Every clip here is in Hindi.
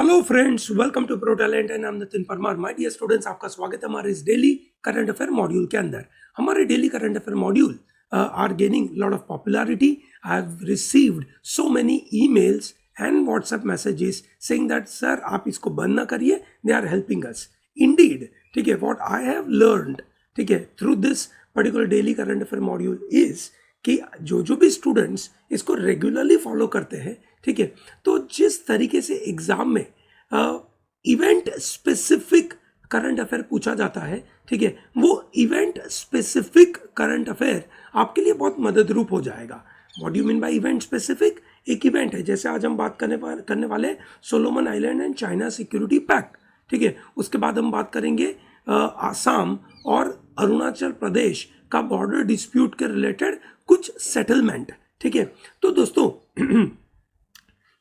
Hello friends, welcome to pro talent and I am Nitin Parmar. My dear students, आपका स्वागत है हमारे इस डेली करंट अफेयर मॉड्यूल के अंदर। हमारे daily current affair module are gaining lot of popularity. I have received so many emails and WhatsApp messages saying that sir आप इसको बंद ना करिए, they are helping us indeed. ठीक है, व्हाट आई हैव लर्नड, ठीक है, through this particular daily current affair module is कि जो भी स्टूडेंट्स इसको रेगुलरली फॉलो करते हैं, ठीक है, तो जिस तरीके से एग्जाम में इवेंट स्पेसिफिक करंट अफेयर पूछा जाता है, ठीक है, वो इवेंट स्पेसिफिक करंट अफेयर आपके लिए बहुत मददरूप हो जाएगा। What do mean by event specific? एक इवेंट है, जैसे आज हम बात करने वाले Solomon Island and China security pact, ठीक है। उसके बाद हम बात करेंगे आसाम और अरुणाचल प्रदेश का बॉर्डर डिस्प्यूट के रिलेटेड कुछ सेटलमेंट, ठीक है। तो दोस्तों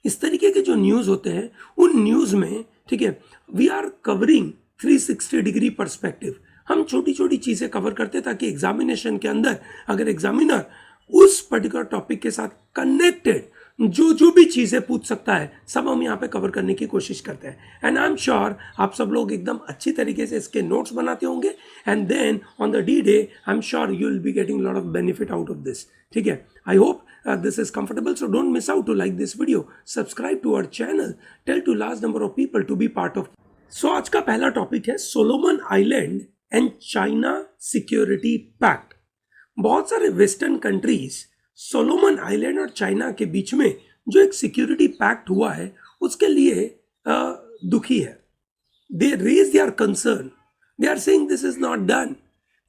इस तरीके के जो न्यूज़ होते हैं उन न्यूज़ में, ठीक है, we are covering 360 degree perspective. हम छोटी छोटी चीज़ें कवर करते हैं ताकि एग्जामिनेशन के अंदर अगर एग्जामिनर उस पर्टिकुलर टॉपिक के साथ कनेक्टेड जो भी चीज़ें पूछ सकता है सब हम यहाँ पे कवर करने की कोशिश करते हैं। एंड आई एम श्योर आप सब लोग एकदम अच्छी तरीके से इसके नोट्स बनाते होंगे and then on the D day I am sure you will be getting lot of benefit out of this, ठीक है। I hope this is comfortable, so don't miss out to like this video, subscribe to our channel, tell to large number of people to be part of. So आज का पहला टॉपिक है Solomon Island and China security pact. बहुत सारे वेस्टर्न कंट्रीज सोलोमन आइलैंड और चाइना के बीच में जो एक सिक्योरिटी पैक्ट हुआ है उसके लिए दुखी है। They raise their concern, they are saying this is not done,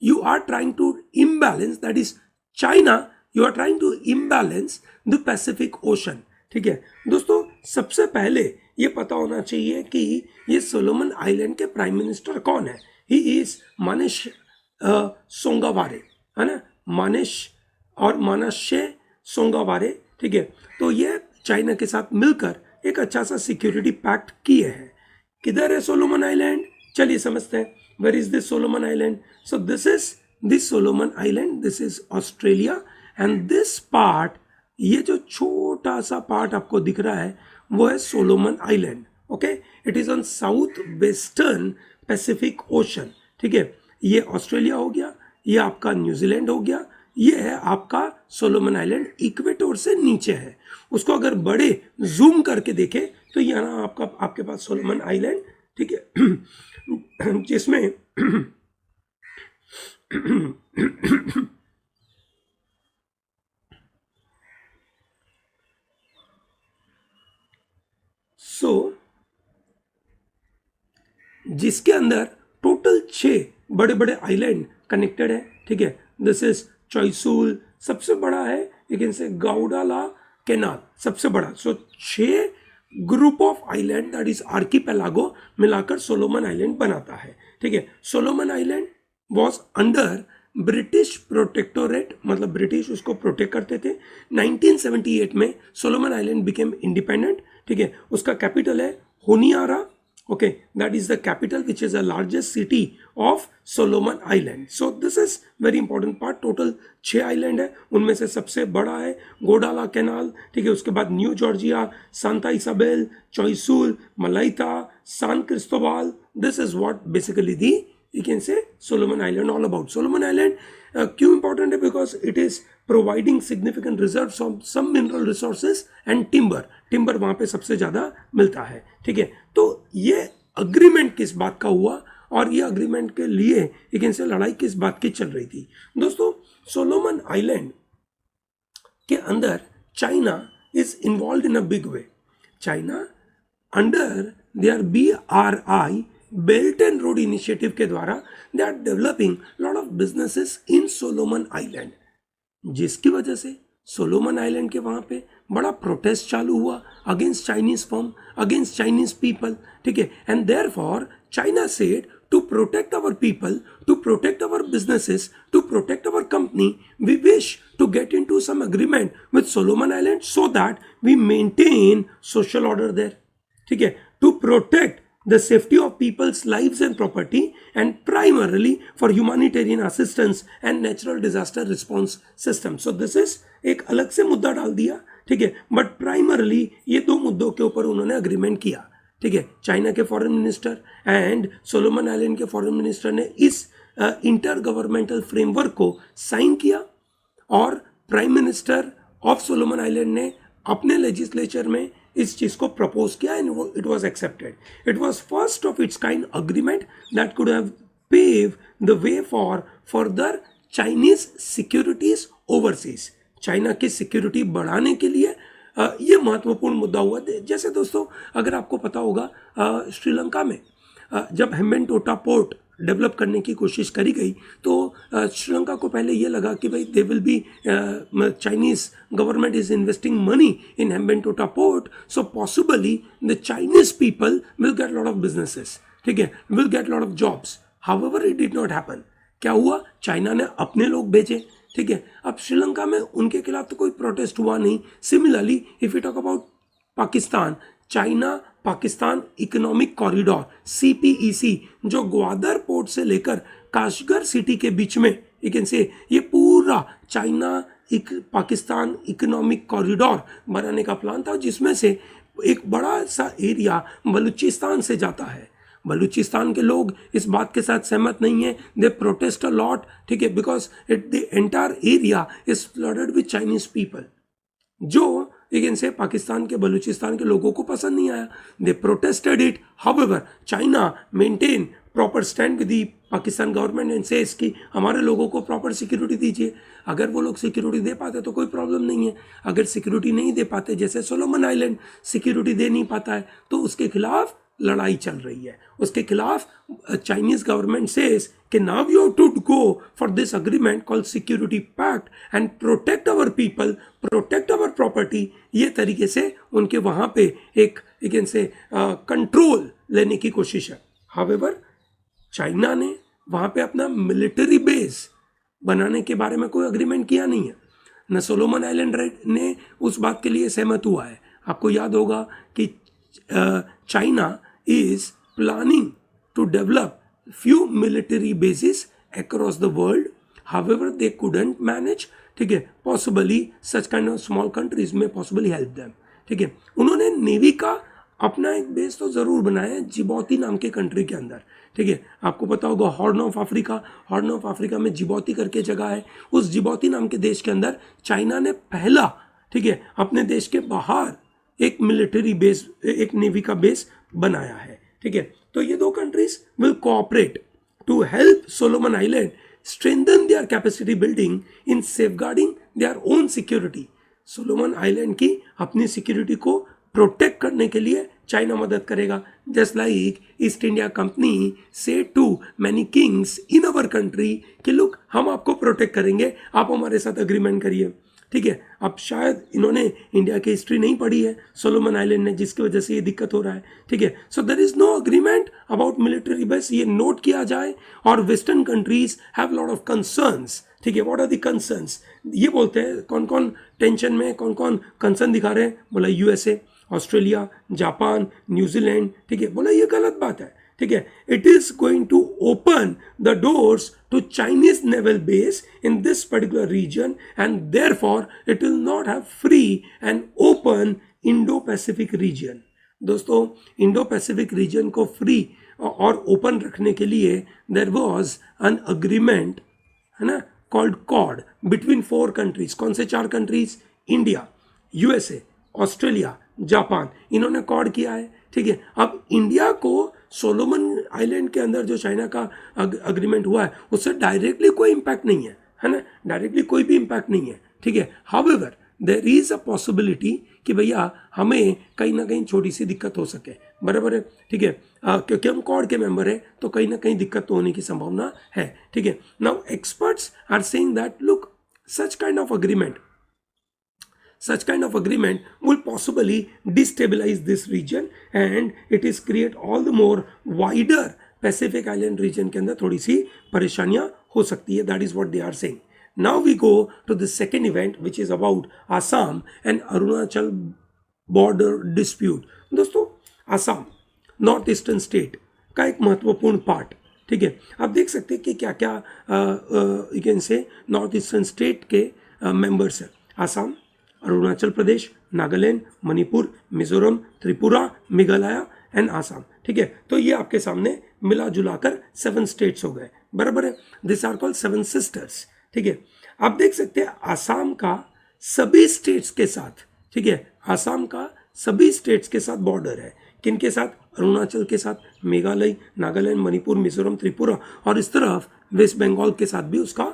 you are trying to imbalance, that is China, you are trying to imbalance the Pacific ocean, ठीक है। दोस्तों सबसे पहले ये पता होना चाहिए कि ये सोलोमन आइलैंड के प्राइम मिनिस्टर कौन है। ही इज मानेश सोंगावारे, है ना, मानशे सोंगावारे, ठीक है। तो ये चाइना के साथ मिलकर एक अच्छा सा सिक्योरिटी पैक्ट किए हैं। किधर है सोलोमन आइलैंड? चलिए समझते हैं। Where is this Solomon island? So this is this Solomon Island, this is Australia and this part, ये जो छोटा सा पार्ट आपको दिख रहा है वो है Solomon island, okay. It is on south western Pacific ocean, ठीक है। ये ऑस्ट्रेलिया हो गया, ये आपका न्यूजीलैंड हो गया, ये है आपका सोलोमन आइलैंड, इक्वेटर से नीचे है। उसको अगर बड़े जूम करके देखें तो यहाँ आपके पास सोलोमन आइलैंड, ठीक है, जिसमें जिसके अंदर टोटल 6 बड़े बड़े आइलैंड कनेक्टेड है, ठीक है। दिस इज चॉइसूल सबसे बड़ा है, लेकिन से गाउडाला कैनाल सबसे बड़ा। सो 6 group of island that is archipelago मिलाकर सोलोमन आइलैंड बनाता है, ठीक है। Solomon island was under British protectorate, मतलब ब्रिटिश उसको प्रोटेक्ट करते थे। 1978 में सोलोमन आइलैंड बिकेम इंडिपेंडेंट, ठीक है। उसका कैपिटल है Honiara, okay, that is the capital which is the largest city of Solomon Island. So this is very important part. Total 6 island है, उनमें से सबसे बड़ा है गोडाला कैनाल, ठीक है। उसके बाद न्यू जॉर्जिया, सांता इसाबेल, चॉइसूल, मलाइता, सान Cristobal. This is what basically the you can say Solomon Island all about. Solomon Island क्यों important है? Because it is providing significant reserves of some mineral resources and timber वहाँ पे सबसे ज़्यादा मिलता है, ठीक है। तो ये अग्रीमेंट किस बात का हुआ और ये अग्रीमेंट के लिए you can say लड़ाई किस बात की चल रही थी? दोस्तों सोलोमन आइलैंड के अंदर China is involve in a big way. China under their BRI belt and road initiative के द्वारा they are developing lot of businesses in Solomon island, जिसकी वजह से सोलोमन आइलैंड के वहाँ पे बड़ा प्रोटेस्ट चालू हुआ against Chinese firm, against Chinese people, ठीक है। And therefore China said to protect our people, to protect our businesses, to protect our company, we wish to get into some agreement with Solomon island so that we maintain social order there, ठीक है, to protect the safety of people's lives and property and primarily for humanitarian assistance and natural disaster response system. So this is एक अलग से मुद्दा डाल दिया, ठीक है, बट प्राइमरली ये 2 मुद्दों के ऊपर उन्होंने अग्रीमेंट किया। ठीक है, चाइना के foreign minister and Solomon island के फॉरेन मिनिस्टर ने इस इंटर गवर्नमेंटल फ्रेमवर्क को साइन किया और prime minister of Solomon island ने अपने लेजिस्लेचर में इस चीज को प्रपोज किया and it was accepted. It was first of its kind agreement that could have pave the way for further Chinese securities overseas. China की सिक्योरिटी बढ़ाने के लिए ये महत्वपूर्ण मुद्दा हुआ। जैसे दोस्तों अगर आपको पता होगा श्रीलंका में जब हेम्बेनटोटा पोर्ट डेवलप करने की कोशिश करी गई तो श्रीलंका को पहले ये लगा कि भाई they will be Chinese government is investing money in Hambantota port, so possibly the Chinese people will get lot of businesses, ठीक है, will get lot of jobs. However it did not happen. क्या हुआ, चाइना ने अपने लोग भेजे, ठीक है। अब श्रीलंका में उनके खिलाफ तो कोई प्रोटेस्ट हुआ नहीं। Similarly if you talk about Pakistan, China Pakistan economic corridor CPEC जो ग्वादर पोर्ट से लेकर काशगर सिटी के बीच में यू कैन से ये पूरा चाइना पाकिस्तान इकोनॉमिक कॉरिडोर बनाने का प्लान था, जिसमें से एक बड़ा सा एरिया बलूचिस्तान से जाता है। बलूचिस्तान के लोग इस बात के साथ सहमत नहीं है, दे प्रोटेस्ट अ लॉट, ठीक है, because the entire area is flooded with Chinese people, जो लेकिन से पाकिस्तान के बलूचिस्तान के लोगों को पसंद नहीं आया। They protested it. However China maintain proper stand with the Pakistan government and says कि हमारे लोगों को प्रॉपर सिक्योरिटी दीजिए। अगर वो लोग सिक्योरिटी दे पाते तो कोई प्रॉब्लम नहीं है, अगर सिक्योरिटी नहीं दे पाते, जैसे सोलोमन आइलैंड सिक्योरिटी दे नहीं पाता है, तो उसके खिलाफ लड़ाई चल रही है। उसके खिलाफ चाइनीज गवर्नमेंट सेज कि now you have to go for this agreement called security pact and protect our people, protect our property. ये तरीके से उनके वहां पे एक यू से कंट्रोल लेने की कोशिश है। हाउएवर चाइना ने वहां पे अपना मिलिट्री बेस बनाने के बारे में कोई अग्रीमेंट किया नहीं है, न सोलोमन आइलैंड ने उस बात के लिए सहमत हुआ है। आपको याद होगा कि China is planning to develop few military bases across the world. However, they couldn't manage, ठीक है, possibly such kind of small countries may possibly help them, ठीक है। उन्होंने नेवी का अपना एक बेस तो जरूर बनाया है जिबौती नाम के कंट्री के अंदर, ठीक है। आपको पता होगा horn of Africa, horn of Africa में जिबौती करके जगह है। उस जिबौती नाम के देश के अंदर चाइना ने पहला, ठीक है, अपने देश के बाहर एक मिलिट्री बेस, एक नेवी का बेस बनाया है, ठीक है। तो ये दो countries will cooperate to help Solomon island strengthen their capacity building in safeguarding their own security. Solomon island की अपनी सिक्योरिटी को प्रोटेक्ट करने के लिए चाइना मदद करेगा। Just like East India company से too many kings in our country कि लुक हम आपको प्रोटेक्ट करेंगे, आप हमारे साथ अग्रीमेंट करिए, ठीक है। अब शायद इन्होंने इंडिया की हिस्ट्री नहीं पढ़ी है सोलोमन आइलैंड ने, जिसकी वजह से ये दिक्कत हो रहा है, ठीक है। So there is no agreement about military base, ये नोट किया जाए। और western countries have lot of concerns, ठीक है। व्हाट आर द कंसर्न्स, ये बोलते हैं कौन कौन टेंशन में, कौन कौन कंसर्न दिखा रहे हैं, बोला USA, ऑस्ट्रेलिया, जापान, न्यूजीलैंड, ठीक है। बोला ये गलत बात है, ठीक है। It is going to open the doors to Chinese naval base in this particular region and therefore it will not have free and open Indo Pacific region. दोस्तों इंडो पैसिफिक रीजन को फ्री और ओपन रखने के लिए देयर वाज एन अग्रीमेंट, है ना, कॉल्ड कॉड बिटवीन 4 कंट्रीज। कौन से 4 countries? India, USA, Australia, Japan, इन्होंने कॉड किया है, ठीक है। अब इंडिया को सोलोमन आइलैंड के अंदर जो चाइना का अग्रीमेंट हुआ है उससे डायरेक्टली कोई इंपैक्ट नहीं है ना, डायरेक्टली कोई भी इंपैक्ट नहीं है, ठीक है। However there is a possibility कि भैया हमें कहीं ना कहीं छोटी सी दिक्कत हो सके, बराबर है, ठीक है। क्योंकि हम कॉड के मेंबर हैं तो कहीं ना कहीं दिक्कत तो होने की संभावना है, ठीक है। Now experts are saying that look such kind of agreement will possibly destabilize this region and it is create all the more wider Pacific Island region के अंदर थोड़ी सी परेशानियां हो सकती है। That is what they are saying. Now we go to the second event which is about Assam and Arunachal border dispute. दोस्तों असम नॉर्थ ईस्टर्न स्टेट का एक महत्वपूर्ण पार्ट, ठीक है। आप देख सकते हैं कि क्या क्या यू कैन से नॉर्थ ईस्टर्न स्टेट के मेंबर्स हैं। असम, अरुणाचल प्रदेश, नागालैंड, मणिपुर, मिजोरम, त्रिपुरा, मेघालय एंड आसाम, ठीक है। तो ये आपके सामने मिला जुलाकर 7 स्टेट्स हो गए, बराबर है। दिस आर कॉल्ड 7 सिस्टर्स, ठीक है। आप देख सकते हैं आसाम का सभी स्टेट्स के साथ, ठीक है, आसाम का सभी स्टेट्स के साथ बॉर्डर है। किन के साथ? अरुणाचल के साथ, मेघालय, नागालैंड, मणिपुर, मिजोरम, त्रिपुरा, और इस तरफ वेस्ट बंगाल के साथ भी उसका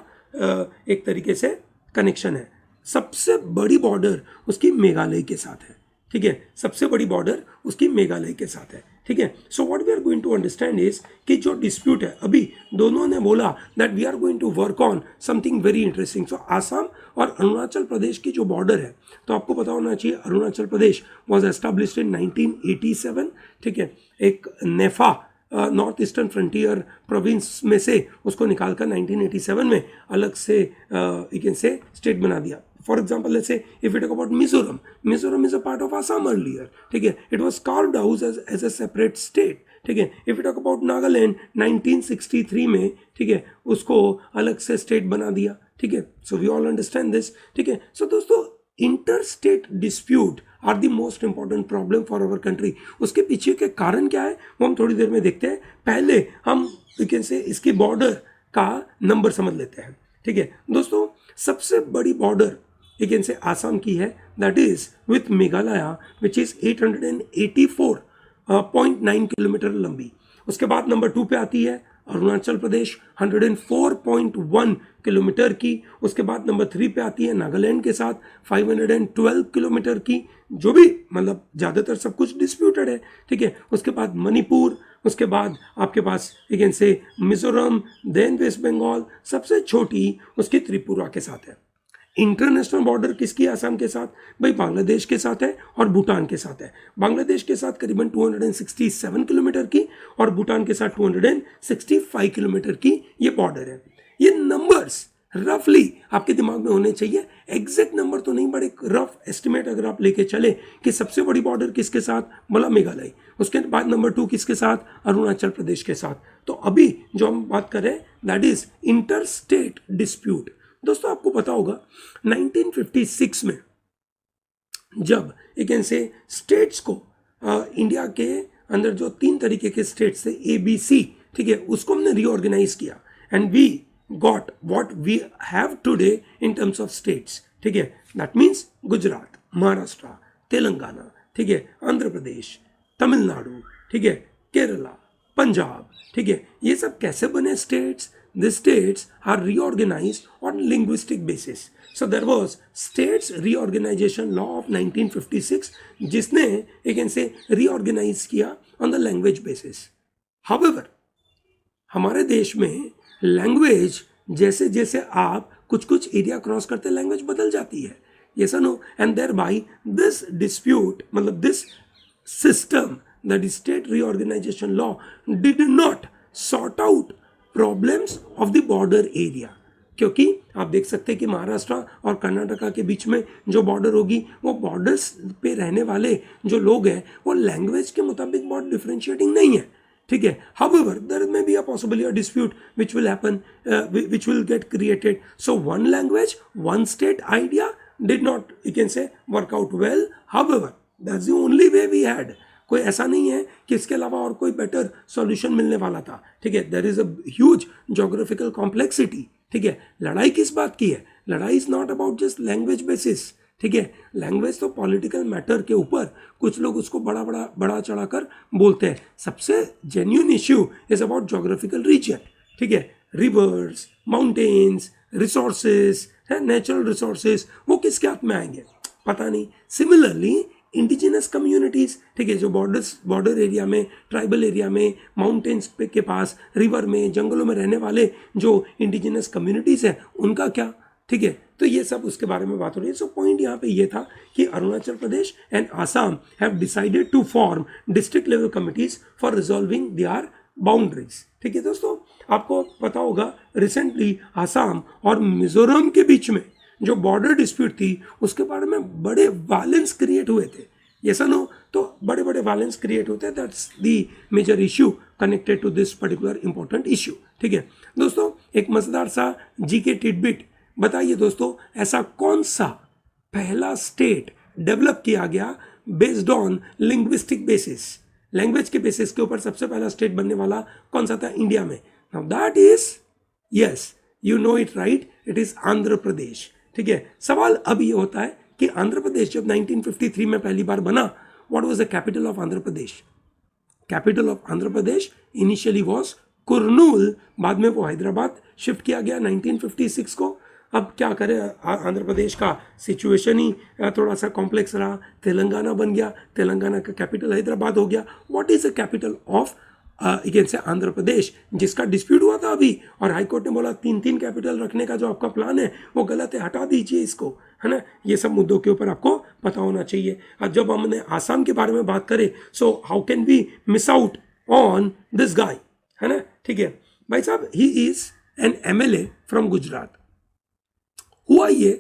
एक तरीके से कनेक्शन है। सबसे बड़ी बॉर्डर उसकी मेघालय के साथ है, ठीक है, सबसे बड़ी बॉर्डर उसकी मेघालय के साथ है, ठीक है। So what we are going to understand is कि जो डिस्प्यूट है, अभी दोनों ने बोला that we are going to work on something very interesting. So Assam और अरुणाचल प्रदेश की जो बॉर्डर है, तो आपको पता होना चाहिए Arunachal Pradesh was established in 1987, ठीक है। एक नेफा नॉर्थ ईस्टर्न फ्रंटियर प्रोविंस में से उसको निकालकर 1987 में अलग से यू कैन से स्टेट बना दिया। For example, let's say if we talk about Mizoram, Mizoram is a part of Assam earlier, ठीक है, it was carved out as a separate state, ठीक है। If we talk about Nagaland, 1963 में, ठीक है, उसको अलग से स्टेट बना दिया, ठीक है। So we all understand this, ठीक है। So दोस्तों, interstate dispute are the most important problem for our country। उसके पीछे के कारण क्या है वो हम थोड़ी देर में देखते हैं। पहले हम you can say इसके बॉर्डर का नंबर समझ लेते हैं, ठीक है। दोस्तों, सबसे बड़ी border you can say Assam की है, that is with Meghalaya which is 884.9 kilometre लंबी। उसके बाद नंबर 2 पे आती है अरुणाचल प्रदेश 104.1 किलोमीटर की। उसके बाद नंबर 3 पे आती है नागालैंड के साथ 512 किलोमीटर की, जो भी मतलब ज़्यादातर सब कुछ डिस्प्यूटेड है, ठीक है। उसके बाद मणिपुर, उसके बाद आपके पास you can say Mizoram, then West Bengal, सबसे छोटी उसकी त्रिपुरा के साथ है। इंटरनेशनल बॉर्डर किसकी आसाम के साथ? भाई बांग्लादेश के साथ है और भूटान के साथ है। बांग्लादेश के साथ करीबन 267 किलोमीटर की और भूटान के साथ 265 किलोमीटर की ये बॉर्डर है। ये नंबर्स रफली आपके दिमाग में होने चाहिए, एग्जैक्ट नंबर तो नहीं, बट एक रफ एस्टिमेट अगर आप लेके चले कि सबसे बड़ी बॉर्डर किसके साथ, बोला मेघालय, उसके बाद नंबर 2 किसके साथ, अरुणाचल प्रदेश के साथ। तो अभी जो हम बात कर रहे हैं that is inter state dispute. दोस्तों, आपको पता होगा 1956 में जब एक ऐसे स्टेट्स को इंडिया के अंदर जो 3 तरीके के स्टेट्स थे ABC, ठीक है, उसको हमने रीऑर्गेनाइज किया and we got what we have today in terms of states, ठीक है। दैट मीन्स गुजरात, महाराष्ट्र, तेलंगाना, ठीक है, आंध्र प्रदेश, तमिलनाडु, ठीक है, केरला, पंजाब, ठीक है। ये सब कैसे बने states? The states are reorganized on linguistic basis. So there was States Reorganization Law of 1956, जिसने एक से reorganize किया on the language basis. However, हमारे देश में लैंग्वेज जैसे जैसे आप कुछ कुछ एरिया क्रॉस करते लैंग्वेज बदल जाती है, yes or no? And thereby this dispute, मतलब this system, that is State Reorganization Law, did not sort out problems of the border area. क्योंकि आप देख सकते हैं कि महाराष्ट्र और कर्नाटका के बीच में जो बॉर्डर होगी, वो बॉर्डर्स पे रहने वाले जो लोग हैं वो लैंग्वेज के मुताबिक बहुत डिफरेंशिएटिंग नहीं है, ठीक है। However there may be a possibly a dispute which will happen, which will get created. So one language one state idea did not you can say work out well. However that's the only way we had. कोई ऐसा नहीं है कि इसके अलावा और कोई बेटर सॉल्यूशन मिलने वाला था, ठीक है। There is a huge geographical complexity, ठीक है। लड़ाई किस बात की है? लड़ाई is not about just language basis, ठीक है। लैंग्वेज तो पॉलिटिकल मैटर के ऊपर कुछ लोग उसको बड़ा चढ़ाकर बोलते हैं। सबसे genuine issue is about geographical region, ठीक है। Rivers, mountains, resources, natural resources, वो किसके हाथ में आएंगे पता नहीं। सिमिलरली इंडिजिनस कम्युनिटीज, ठीक है, जो बॉर्डर एरिया में, ट्राइबल एरिया में, माउंटेन्स के पास, रिवर में, जंगलों में रहने वाले जो इंडिजिनस कम्युनिटीज है, उनका क्या, ठीक है। तो ये सब उसके बारे में बात हो रही है। सो पॉइंट यहाँ पे ये था कि Arunachal Pradesh and Assam have decided to form district level committees for resolving their boundaries, ठीक है। दोस्तों, आपको पता होगा रिसेंटली आसाम और मिजोरम के बीच में जो बॉर्डर डिस्प्यूट थी उसके बारे में बड़े वायलेंस क्रिएट हुए थे, यस और नो? तो बड़े बड़े वायलेंस क्रिएट होते हैं। That's the major issue connected to this particular important issue, ठीक है। दोस्तों, एक मजेदार सा जीके टिडबिट बताइए दोस्तों, ऐसा कौन सा पहला स्टेट डेवलप किया गया based on linguistic basis? Language के बेसिस के ऊपर सबसे पहला स्टेट बनने वाला कौन सा था इंडिया में? Now that is, yes you know it right, it is Andhra Pradesh. ठीक है, सवाल अब ये होता है कि आंध्र प्रदेश जब 1953 में पहली बार बना, what was the capital of Andhra Pradesh? Capital of Andhra Pradesh initially was Kurnool, बाद में वो हैदराबाद शिफ्ट किया गया 1956 को। अब क्या करें, आंध्र प्रदेश का सिचुएशन ही थोड़ा सा कॉम्प्लेक्स रहा, तेलंगाना बन गया, तेलंगाना का कैपिटल हैदराबाद हो गया। What is the capital of से आंध्र प्रदेश, जिसका डिस्प्यूट हुआ था अभी, और हाईकोर्ट ने बोला 3 कैपिटल रखने का जो आपका प्लान है वो गलत है, हटा दीजिए इसको, है ना। ये सब मुद्दों के ऊपर आपको पता होना चाहिए। अब जब हमने आसाम के बारे में बात करें, so how can we miss out on this guy, है ना। ठीक है भाई साहब, he is an MLA from Gujarat. हुआ ये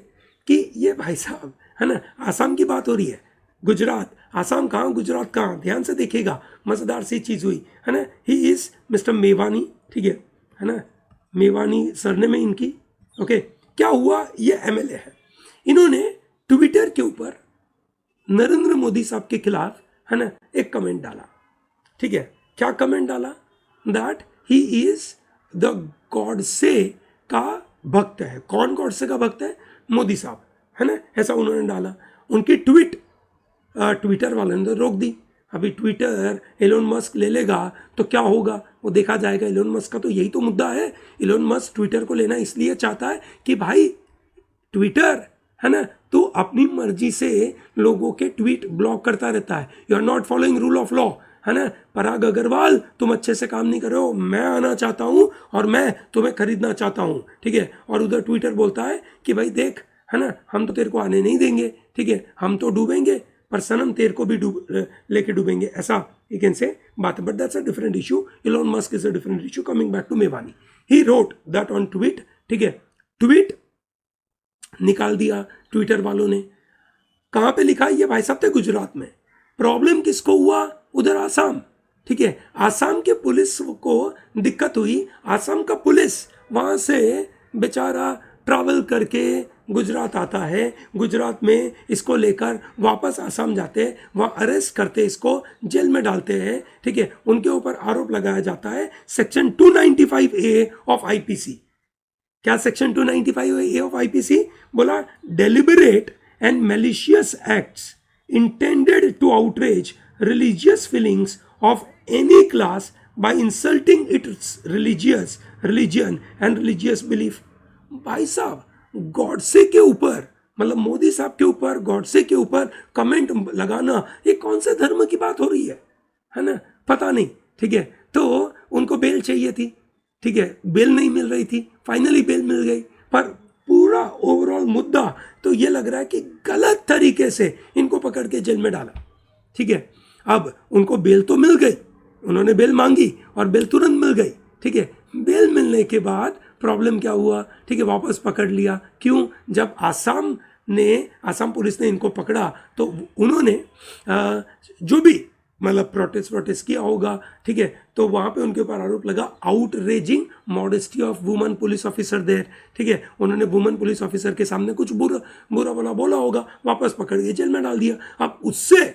कि ये भाई साहब, है ना, आसाम की बात हो रही है, गुजरात, आसाम कहाँ, गुजरात कहाँ, ध्यान से देखिएगा, मजेदार सी चीज हुई, है ना। ही इज मिस्टर मेवानी, ठीक है ना, मेवानी सरनेम है इनकी। ओके, क्या हुआ, ये MLA है, इन्होंने ट्विटर के ऊपर नरेंद्र मोदी साहब के खिलाफ, है ना, एक कमेंट डाला। ठीक है, क्या कमेंट डाला? That he is the Godse का भक्त है। कौन गॉडसे का भक्त है? मोदी साहब, है ना, ऐसा उन्होंने डाला। उनकी ट्विटर वालों ने तो रोक दी। अभी ट्विटर एलोन मस्क ले लेगा तो क्या होगा वो देखा जाएगा। एलोन मस्क का तो यही तो मुद्दा है। एलोन मस्क ट्विटर को लेना इसलिए चाहता है कि भाई ट्विटर, है ना, तो अपनी मर्जी से लोगों के ट्वीट ब्लॉक करता रहता है। You are not following rule of law, है ना। पराग अग्रवाल, तुम अच्छे से काम नहीं कर रहे हो, मैं आना चाहता हूं और मैं तुम्हें खरीदना चाहता हूं। ठीक है, और उधर ट्विटर बोलता है कि भाई देख, है ना, हम तो तेरे को आने नहीं देंगे, ठीक है, हम तो डूबेंगे पर सनम तेरे को भी लेके डूबेंगे, ऐसा यू कैन से बात। But that's a different issue. Elon Musk is a different issue. Coming back to Mevani, he wrote that on tweet. ठीक है, ट्वीट निकाल दिया ट्विटर वालों ने। कहां पे लिखा? ये भाई साहब थे गुजरात में। प्रॉब्लम किसको हुआ? उधर आसाम। ठीक है, आसाम के पुलिस को दिक्कत हुई। आसाम का पुलिस वहां से बेचारा ट्रैवल करके गुजरात आता है, गुजरात में इसको लेकर वापस आसाम जाते हैं, वहाँ अरेस्ट करते, इसको जेल में डालते हैं। ठीक है, उनके ऊपर आरोप लगाया जाता है सेक्शन 295A ऑफ IPC। क्या सेक्शन 295A ऑफ IPC बोला? Deliberate and malicious acts intended to outrage religious feelings of any class by insulting its religion and religious belief। भाई साहब, गॉडसे के ऊपर, मतलब मोदी साहब के ऊपर, गॉडसे के ऊपर कमेंट लगाना, ये कौन से धर्म की बात हो रही है ना, पता नहीं। ठीक है, तो उनको बेल चाहिए थी, ठीक है, बेल नहीं मिल रही थी, फाइनली बेल मिल गई। पर पूरा ओवरऑल मुद्दा तो ये लग रहा है कि गलत तरीके से इनको पकड़ के जेल में डाला। ठीक है, अब उनको बेल तो मिल गई, उन्होंने बेल मांगी और बेल तुरंत मिल गई। ठीक है, बेल मिलने के बाद प्रॉब्लम क्या हुआ? ठीक है, वापस पकड़ लिया। क्यों? जब आसाम पुलिस ने इनको पकड़ा तो उन्होंने जो भी मतलब प्रोटेस्ट किया होगा, ठीक है, तो वहाँ पे उनके ऊपर आरोप लगा outraging modesty of woman police officer there. ठीक है, उन्होंने वुमन पुलिस ऑफिसर के सामने कुछ बुरा बोला होगा, वापस पकड़ के जेल में डाल दिया। अब उससे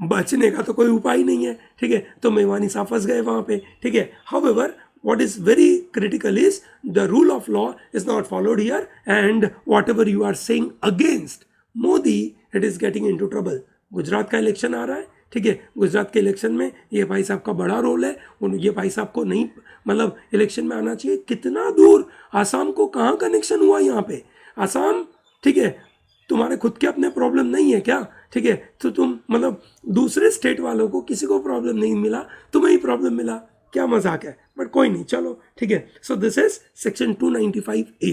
बचने का तो कोई उपाय नहीं है। ठीक है, तो मेवानी साहब फंस गए वहां पे। ठीक है, however what is very critical is the rule of law is not followed here, and whatever you are saying against Modi, it is getting into trouble। Gujarat का इलेक्शन आ रहा है। ठीक है, गुजरात के इलेक्शन में ये भाई साहब का बड़ा रोल है। ये भाई साहब को नहीं, मतलब इलेक्शन में आना चाहिए। कितना दूर आसाम को कहाँ कनेक्शन हुआ यहाँ पे? आसाम, ठीक है, तुम्हारे खुद के अपने प्रॉब्लम नहीं है क्या? ठीक है, तो तुम मतलब दूसरे स्टेट वालों को किसी को प्रॉब्लम नहीं मिला, तुम्हें ही प्रॉब्लम मिला, क्या मजाक है। बट कोई नहीं, चलो ठीक है। So this is section 295A।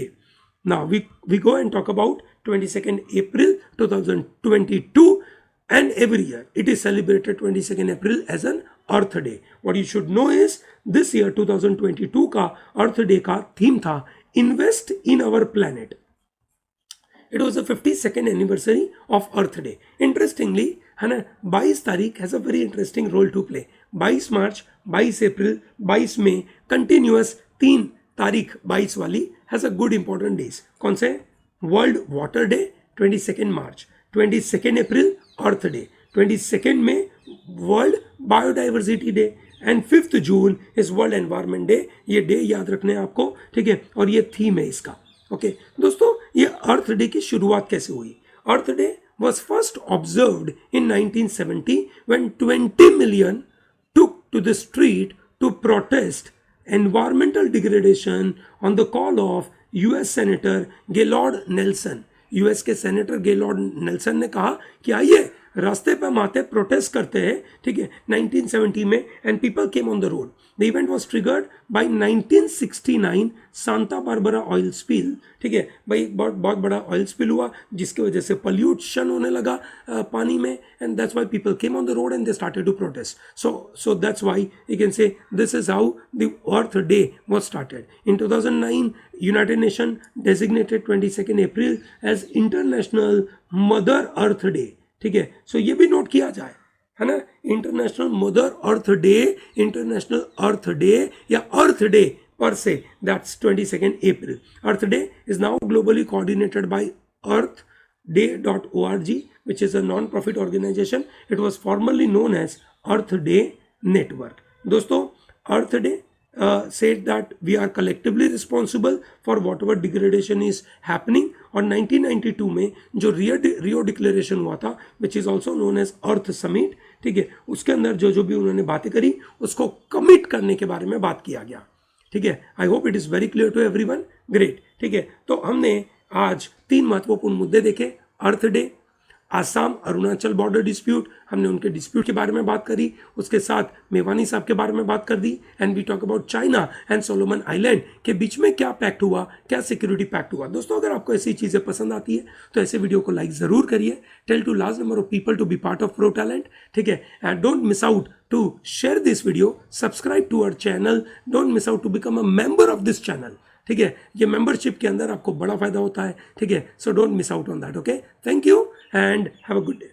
Now we go and talk about 22nd April 2022, and every year it is celebrated 22nd April as an Earth Day। What you should know is this year 2022 का Earth Day का थीम था invest in our planet. It was the 52nd anniversary of Earth Day। Interestingly, है ना, 22 तारीख has a very interesting role to play। 22 मार्च, 22 अप्रैल, 22 मई, कंटिन्यूअस 3 तारीख 22 वाली has a good important days। कौन से? वर्ल्ड वाटर डे 22nd मार्च, 22nd अप्रैल अर्थ डे, 22nd में world biodiversity day and 5th June is world environment day. ये डे याद रखने हैं आपको, ठीक है, और ये थीम है इसका. ओके दोस्तों, ये अर्थ डे की शुरुआत कैसे हुई? अर्थ day was first observed in 1970 when 20 million took to the street to protest environmental degradation on the call of US Senator Gaylord Nelson. US के सेनेटर गेलॉर्ड नेल्सन ने कहा कि आइए रास्ते पे हम आते प्रोटेस्ट करते हैं, ठीक है, 1970 में, and people came on the road. The event was triggered by 1969 Santa Barbara oil spill. ठीक है भाई, बहुत बड़ा ऑयल स्पिल हुआ जिसकी वजह से पोल्यूशन होने लगा पानी में, and that's why people came on the road and they started to protest. So that's why you can say this is how the Earth Day was started. In 2009 United Nation designated 22 April as International Mother Earth Day. ठीक है, सो ये भी नोट किया जाए, है ना, international Mother Earth day, international अर्थ डे या अर्थ day per se, that's 22nd April. Earth Day is now globally coordinated by earthday.org, which is a non-profit organization. It was formerly known as Earth Day Network. दोस्तों, Earth Day said that we are collectively responsible for whatever degradation is happening. और 1992 में जो रियो डिक्लेरेशन हुआ था, which is also known as Earth Summit, ठीक है, उसके अंदर जो भी उन्होंने बातें करी उसको कमिट करने के बारे में बात किया गया. ठीक है, I hope it is very clear to everyone. Great. ठीक है, तो हमने आज 3 महत्वपूर्ण मुद्दे देखे. Earth day, Assam Arunachal border dispute, हमने उनके डिस्प्यूट के बारे में बात करी, उसके साथ मेवानी साहब के बारे में बात कर दी, and we talk about China and Solomon island के बीच में क्या पैक्ट हुआ, क्या सिक्योरिटी पैक्ट हुआ. दोस्तों, अगर आपको ऐसी चीज़ें पसंद आती है तो ऐसे वीडियो को लाइक ज़रूर करिए. Tell to large number of people to be part of pro talent. ठीक है, and don't miss out to share this video, subscribe to our channel, don't miss out to become a member of this channel. ठीक है, ये मेंबरशिप के अंदर आपको बड़ा फायदा होता है. ठीक है, so don't miss out on that. Okay, thank you and have a good day.